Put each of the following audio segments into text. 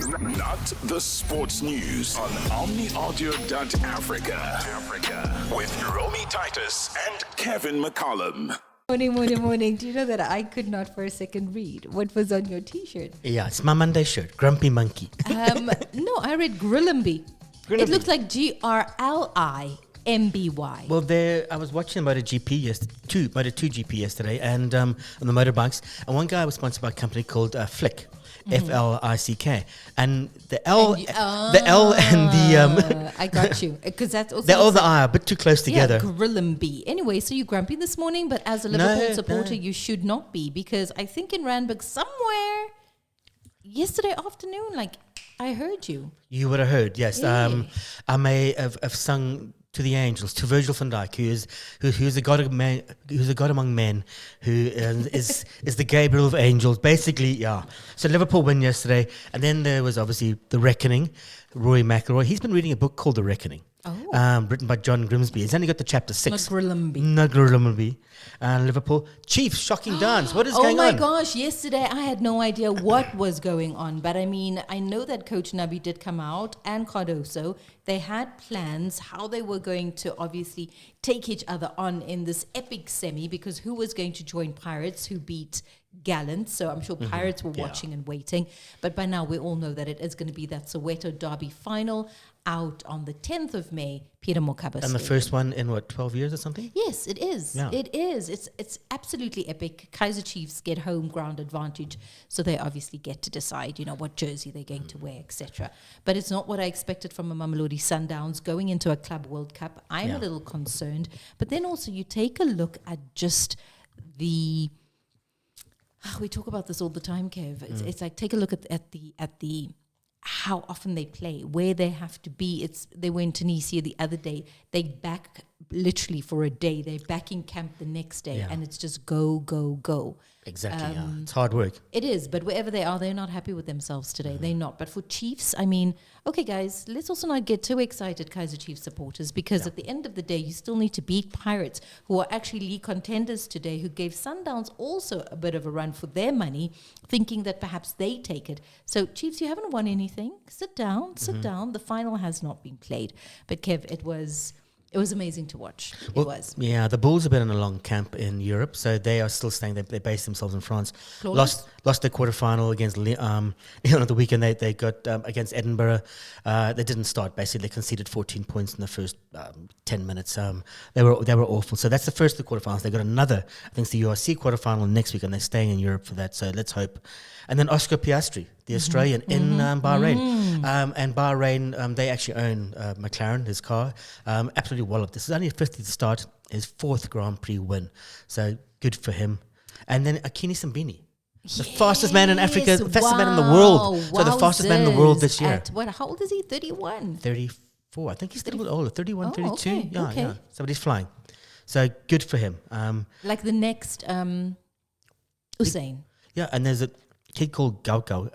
Not the sports news on omniaudio.africa with Romy Titus and Kevin McCallum. Morning. Do you know that I could not for a second read what was on your T-shirt? Yeah, it's my Monday shirt, Grumpy Monkey. No, I read Grillimby. It looks like Grillimby. Well, I was watching MotoGP yesterday, Moto2 GP yesterday, and on the motorbikes, and one guy was sponsored by a company called Flick. F-L-I-C-K, and the L and the I got you, because that's also the L and the I are a bit too close together. Yeah, Grillimby. Anyway, so you're grumpy this morning, but as a Liverpool supporter, you should not be, because I think in Randburg somewhere yesterday afternoon, I heard you. You would have heard, yes. Yeah. I may have sung to the angels, to Virgil van Dijk, who's a god of man, who's a god among men, who is the Gabriel of angels. Basically, yeah. So Liverpool win yesterday, and then there was obviously The Reckoning. Rory McIlroy, he's been reading a book called The Reckoning, written by John Grimsby. He's only got the chapter 6. Not Grillimby. Liverpool Chiefs, shocking dance. What is going on? Oh my gosh, yesterday I had no idea what was going on. But I mean, I know that Coach Nabi did come out, and Cardoso. They had plans how they were going to obviously take each other on in this epic semi, because who was going to join Pirates, who beat Gallant. So I'm sure Pirates were watching and waiting. But by now we all know that it is going to be that Soweto Derby final out on the 10th of May, Peter Mokaba. And the first one in, 12 years or something? Yes, it is. Yeah. It is. It's absolutely epic. Kaizer Chiefs get home ground advantage, so they obviously get to decide, what jersey they're going to wear, etc. But it's not what I expected from a Mamelodi Sundowns going into a Club World Cup. I'm a little concerned. But then also you take a look at just the... we talk about this all the time, Kev. It's like, take a look at the how often they play, where they have to be. They were in Tunisia the other day. They back literally for a day. They're back in camp the next day, and it's just go. Exactly. It's hard work. It is, but wherever they are, they're not happy with themselves today. They're not. But for Chiefs, I mean, okay, guys, let's also not get too excited, Kaizer Chiefs supporters, because at the end of the day, you still need to beat Pirates, who are actually league contenders today, who gave Sundowns also a bit of a run for their money, thinking that perhaps they take it. So, Chiefs, you haven't won anything. Sit down. The final has not been played. But, Kev, it was amazing to watch. It was. Yeah, the Bulls have been in a long camp in Europe, so they are still staying. They base themselves in France. Flawless. Lost their quarterfinal against the weekend. They got against Edinburgh. They didn't start. Basically, they conceded 14 points in the first 10 minutes. They were awful. So that's the first of the quarterfinals. They got another. I think it's the URC quarterfinal next week, and they're staying in Europe for that. So let's hope. And then Oscar Piastri, the Australian, in Bahrain. And Bahrain, they actually own McLaren, his car. Absolutely walloped. This is only a 50th start, his 4th Grand Prix win. So good for him. And then Akini Simbini, the fastest man in Africa, fastest man in the world. So the fastest man in the world this year. How old is he? 31? 34. I think he's still a little older, 31, 32. Okay, Yeah. Somebody's flying. So good for him. Like the next Usain. Yeah, and there's a kid called Gaukau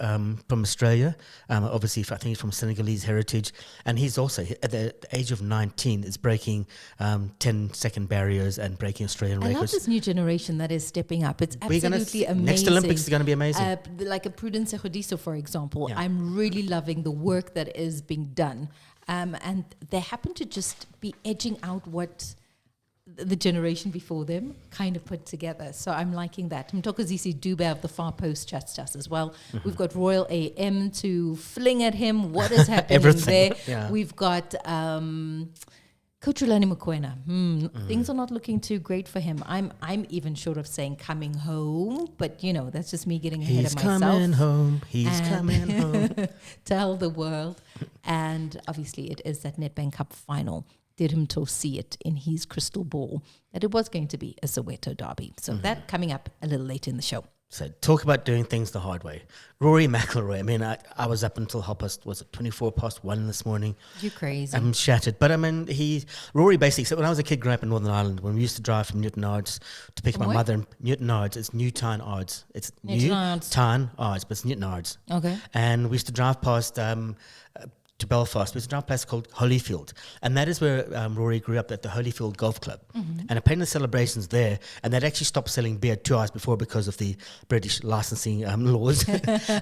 from Australia. Obviously, I think he's from Senegalese heritage. And he's also, at the age of 19, is breaking 10-second barriers and breaking Australian records. I love this new generation that is stepping up. It's absolutely amazing. Next Olympics is going to be amazing. Like a Prudence Ekhodiso, for example. Yeah. I'm really loving the work that is being done. And they happen to just be edging out what the generation before them kind of put together. So I'm liking that. Mtokozisi Dube of the Far Post chats to us as well. We've got Royal AM to fling at him. What is happening there? Yeah. We've got Coach Rulani Mokoena. Things are not looking too great for him. I'm even short of saying coming home, but that's just me getting ahead of myself. He's coming home. Tell the world. And obviously it is that Nedbank Cup final. Did him to see it in his crystal ball that it was going to be a Soweto derby. So that coming up a little later in the show. So talk about doing things the hard way. Rory McIlroy. I mean, I was up until 1:24 this morning. You're crazy. I'm shattered. But I mean, Rory basically, so when I was a kid growing up in Northern Ireland, when we used to drive from Newtownards to pick my mother in Newtownards, it's Newtownards. It's Newtownards, but it's Newtownards. Okay. And we used to drive past to Belfast. There's now a place called Holyfield, and that is where Rory grew up, at the Holyfield Golf Club. And apparently the celebrations there, and they'd actually stopped selling beer 2 hours before because of the British licensing laws.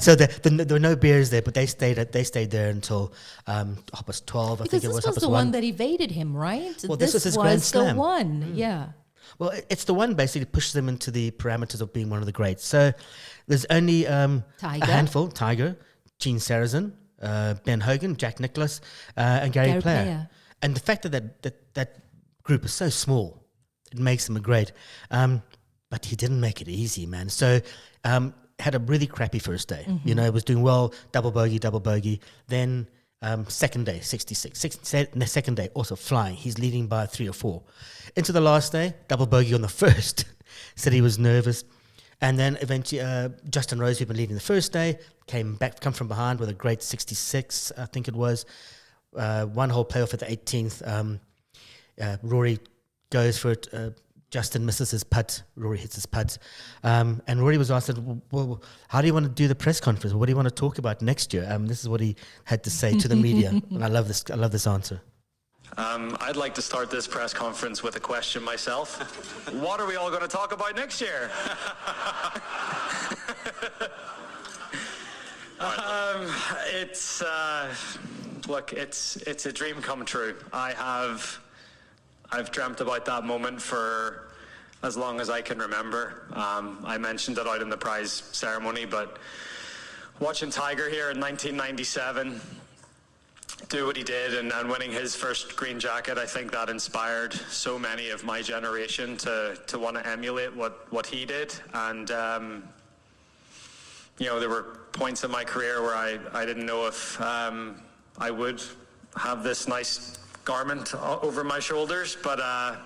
So there were no beers there, but they stayed there until 12. I think it was. Because this was the one that evaded him, right? Well, this was his Grand Slam. The one, yeah. Well, it's the one basically that pushes them into the parameters of being one of the greats. So there's only a handful: Tiger, Gene Sarazen, Ben Hogan, Jack Nicklaus, and Gary Player. And the fact that group is so small, it makes them a great. But he didn't make it easy, man. So had a really crappy first day. You know, was doing well, double bogey. Then second day, 66. Second day, also flying. He's leading by 3 or 4. Into the last day, double bogey on the first. Said he was nervous. And then eventually, Justin Rose, who'd been leading the first day, come from behind with a great 66, I think it was. One hole playoff at the 18th. Rory goes for it. Justin misses his putt. Rory hits his putt. And Rory was asked, well, how do you want to do the press conference? What do you want to talk about next year? This is what he had to say to the media. And I love this answer. I'd like to start this press conference with a question myself. What are we all going to talk about next year? It's a dream come true. I've dreamt about that moment for as long as I can remember. I mentioned it out in the prize ceremony, but watching Tiger here in 1997 do what he did and winning his first green jacket, I think that inspired so many of my generation to want to emulate what he did. And there were points in my career where I didn't know if I would have this nice garment over my shoulders, but I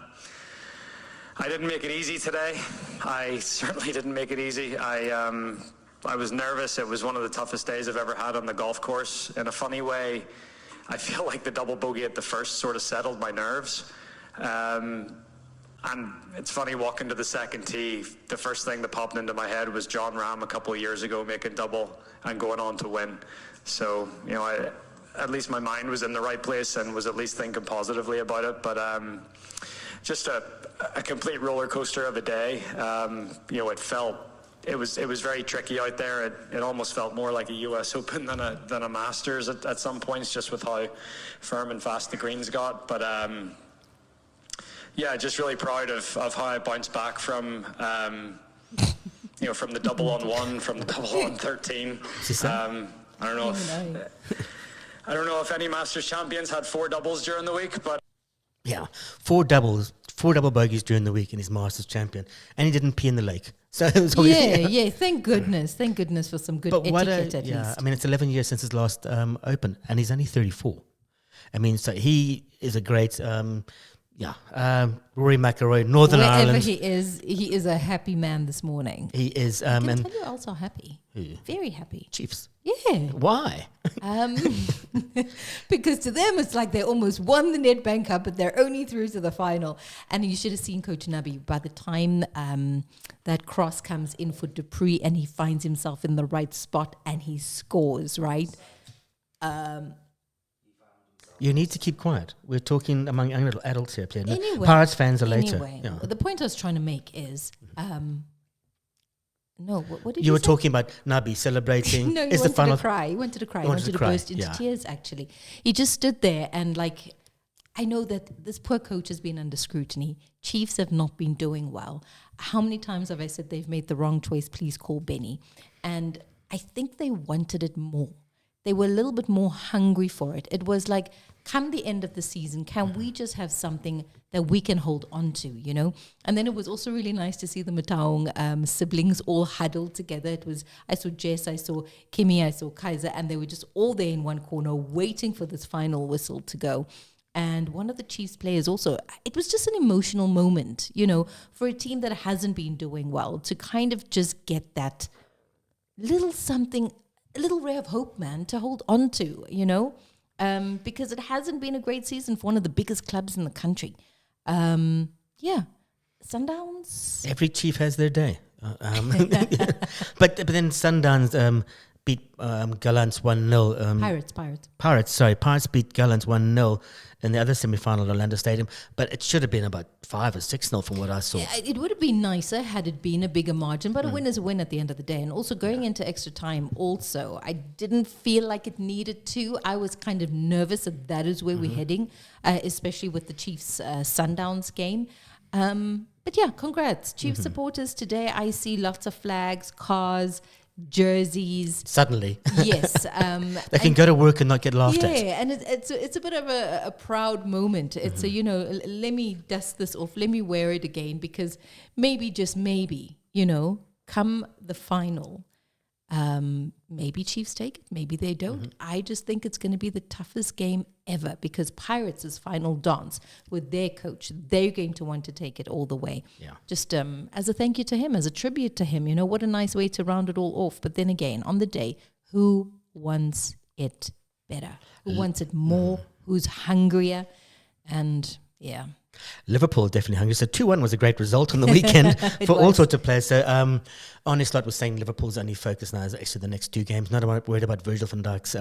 didn't make it easy today. I certainly didn't make it easy. I was nervous. It was one of the toughest days I've ever had on the golf course. In a funny way, I feel like the double bogey at the first sort of settled my nerves. And it's funny, walking to the second tee, the first thing that popped into my head was John Rahm a couple of years ago making double and going on to win. So, at least my mind was in the right place and was at least thinking positively about it. But just a complete roller coaster of a day. It was very tricky out there. It almost felt more like a US Open than a Masters at some points, just with how firm and fast the greens got. But just really proud of how I bounced back from from the double on 1, from the double on 13. I don't know if any Masters champions had 4 doubles during the week, but yeah, 4 double bogeys during the week, and he's Masters champion, and he didn't pee in the lake. So it was thank goodness for some good etiquette at least. I mean, it's 11 years since his last Open, and he's only 34. I mean, so he is a great Rory McIlroy, Northern Ireland. Wherever he is a happy man this morning. He is. I can tell you also happy. Who? Very happy. Chiefs. Yeah. Why? Because to them it's like they almost won the Nedbank Cup, but they're only through to the final. And you should have seen Coach Nabi by the time that cross comes in for Dupree and he finds himself in the right spot and he scores, right? You need to keep quiet. We're talking among young adults here. Anyway, Pirates fans are later. Yeah. The point I was trying to make is... what did you were say? Talking about Nabi celebrating. No, he wanted to cry. He wanted to cry. He wanted to burst into tears, actually. He just stood there and I know that this poor coach has been under scrutiny. Chiefs have not been doing well. How many times have I said they've made the wrong choice? Please call Benny. And I think they wanted it more. They were a little bit more hungry for it. It was like, come the end of the season, can we just have something that we can hold on to, And then it was also really nice to see the Mataung siblings all huddled together. I saw Jess, I saw Kimmy, I saw Kaizer, and they were just all there in one corner waiting for this final whistle to go. And one of the Chiefs players also, it was just an emotional moment, for a team that hasn't been doing well, to kind of just get that little something, a little ray of hope, man, to hold on to, because it hasn't been a great season for one of the biggest clubs in the country. Sundowns. Every Chief has their day. But then Sundowns beat Gallants 1-0. Pirates beat Gallants 1-0 in the other semi-final at Orlando Stadium, but it should have been about 5 or 6-0 from what I saw. Yeah, it would have been nicer had it been a bigger margin, but a win is a win at the end of the day. And also going into extra time also, I didn't feel like it needed to. I was kind of nervous that is where we're heading, especially with the Chiefs Sundowns game. But yeah, congrats. Chiefs supporters today. I see lots of flags, cars, jerseys. Suddenly. Yes. They can go to work and not get laughed at. Yeah, and it's a bit of a proud moment. It's let me dust this off. Let me wear it again because maybe, just maybe, come the final, maybe Chiefs take it, maybe they don't. I just think it's going to be the toughest game ever because Pirates' final dance with their coach, they're going to want to take it all the way. Yeah. Just as a thank you to him, as a tribute to him, what a nice way to round it all off. But then again, on the day, who wants it better? Who wants it more? Who's hungrier? And yeah. Liverpool definitely hungry. So 2-1 was a great result on the weekend for all sorts of players. So Arne Slot was saying Liverpool's only focus now is actually the next 2 games. Not worried about Virgil van Dijk's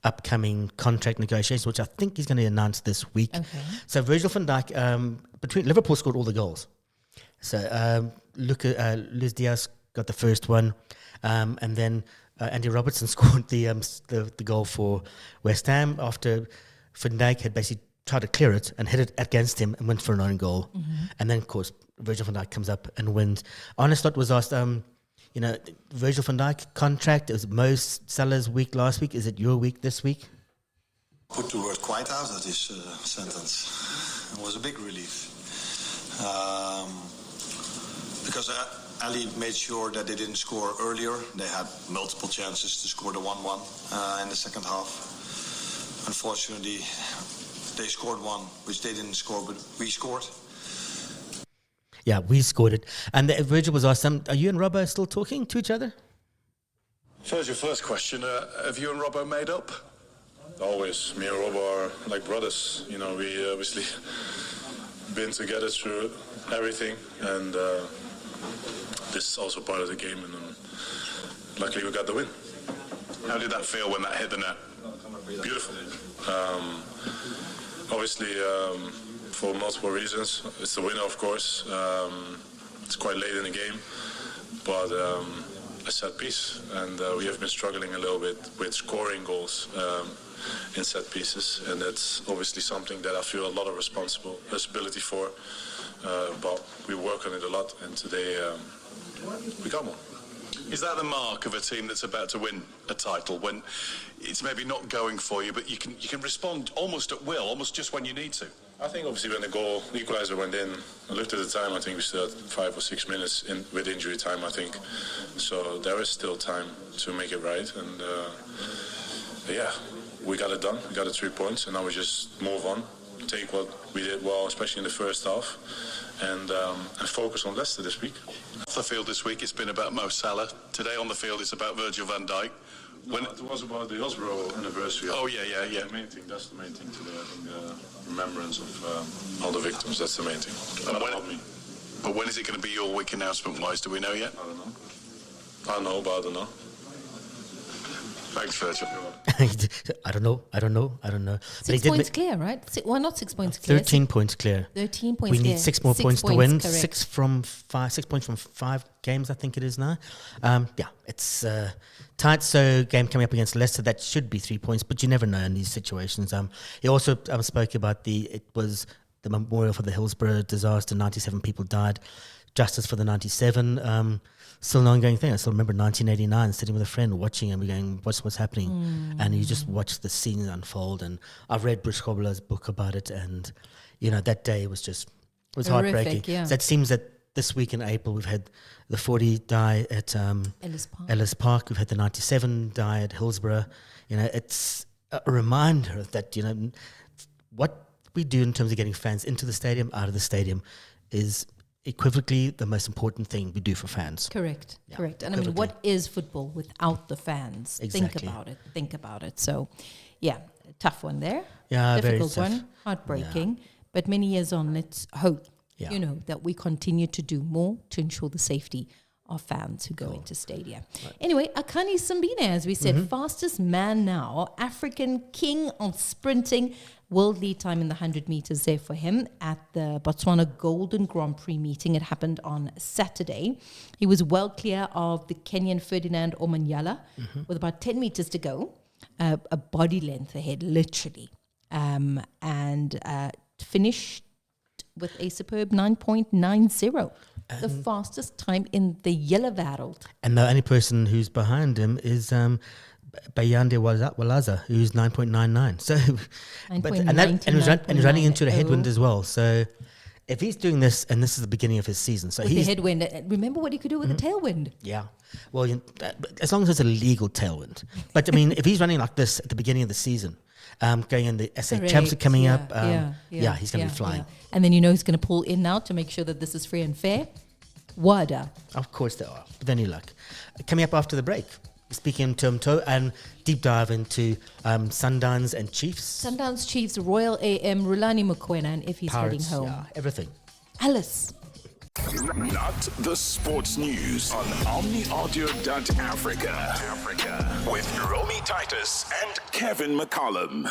upcoming contract negotiations, which I think he's going to announce this week. Okay. So Virgil van Dijk, between Liverpool scored all the goals. So Luis Diaz got the first one, and then Andy Robertson scored the goal for West Ham after Van Dijk had basically tried to clear it and hit it against him and went for an own goal. And then, of course, Virgil van Dijk comes up and wins. Arne Slot was asked, Virgil van Dijk contract, it was Mo Salah's week last week. Is it your week this week? Put the word quite out of this sentence. It was a big relief. Because Ali made sure that they didn't score earlier. They had multiple chances to score the 1-1 in the second half. Unfortunately, they scored one, which they didn't score, but we scored. Yeah, we scored it. And Virgil was asked, are you and Robbo still talking to each other? So as your first question, have you and Robbo made up? Always. Me and Robbo are like brothers. We obviously been together through everything, and this is also part of the game, and luckily we got the win. How did that feel when that hit the net? Beautiful. Obviously, for multiple reasons. It's the winner, of course. It's quite late in the game, but a set piece, and we have been struggling a little bit with scoring goals in set pieces, and that's obviously something that I feel a lot of responsibility for, but we work on it a lot, and today we got one. Is that the mark of a team that's about to win a title, when it's maybe not going for you, but you can respond almost at will, almost just when you need to? I think obviously when the equalizer went in, I looked at the time, I think we still had 5 or 6 minutes with injury time, I think. So there is still time to make it right, and we got it done. We got the 3 points, and now we just move on, take what we did well, especially in the first half, and focus on Leicester this week. Off the field this week, it's been about Mo Salah. Today on the field, it's about Virgil van Dijk. It was about the Hillsborough anniversary. Oh, yeah. The main thing, that's the main thing today. I think the remembrance of all the victims, that's the main thing. Not me. But when is it going to be your week announcement-wise? Do we know yet? I don't know, but I don't know. Thanks, Virgil. I don't know. 6 points clear, right? Not 6 points clear. 13 points clear. 13 points we clear. need 6 more points to win. Correct. 6 points from 5 games, I think it is now. It's tight. So game coming up against Leicester, that should be 3 points, but you never know in these situations. He also spoke about it was the memorial for the Hillsborough disaster. 97 people died. Justice for the 97. Still an ongoing thing. I still remember 1989, sitting with a friend watching and we're going, what's happening? And you just watch the scene unfold. And I've read Bruce Kobler's book about it, and that day was Horrific, heartbreaking. yeah. So it seems that this week in April we've had the 40 die at Ellis Park. We've had the 97 die at Hillsborough. It's a reminder that what we do in terms of getting fans into the stadium, out of the stadium, is equivocally the most important thing we do for fans. Correct. And I mean, what is football without the fans? Exactly. Think about it. So, yeah, tough one there. Yeah, difficult very tough. one, heartbreaking. Yeah. But many years on, let's hope, that we continue to do more to ensure the safety of fans who go into stadia. Anyway, Akani Simbine, as we said, fastest man now, African king of sprinting, world lead time in the 100 meters there for him at the Botswana Golden Grand Prix meeting. It happened on Saturday. He was well clear of the Kenyan Ferdinand Omanyala with about 10 meters to go, a body length ahead, literally, and finished with a superb 9.90. The fastest time in the yellow world. And the only person who's behind him is Bayande Walaza, who's 9.99. So, and he's running into the headwind as well. So, if he's doing this, and this is the beginning of his season, so with the headwind, remember what he could do with the tailwind. Yeah, well, as long as it's a legal tailwind. But I mean, if he's running like this at the beginning of the season, going in the SA Champs are coming up, he's going to be flying. Yeah. And then he's going to pull in now to make sure that this is free and fair. WADA. Of course they are. With any luck. Coming up after the break, speaking toe and deep dive into Sundowns and Chiefs. Sundowns, Chiefs, Royal AM, Rulani Mokoena, and if he's Pirates, heading home. Yeah, everything. Alice. Not the sports news on OmniAudio.Africa with Romy Titus and Kevin McCallum.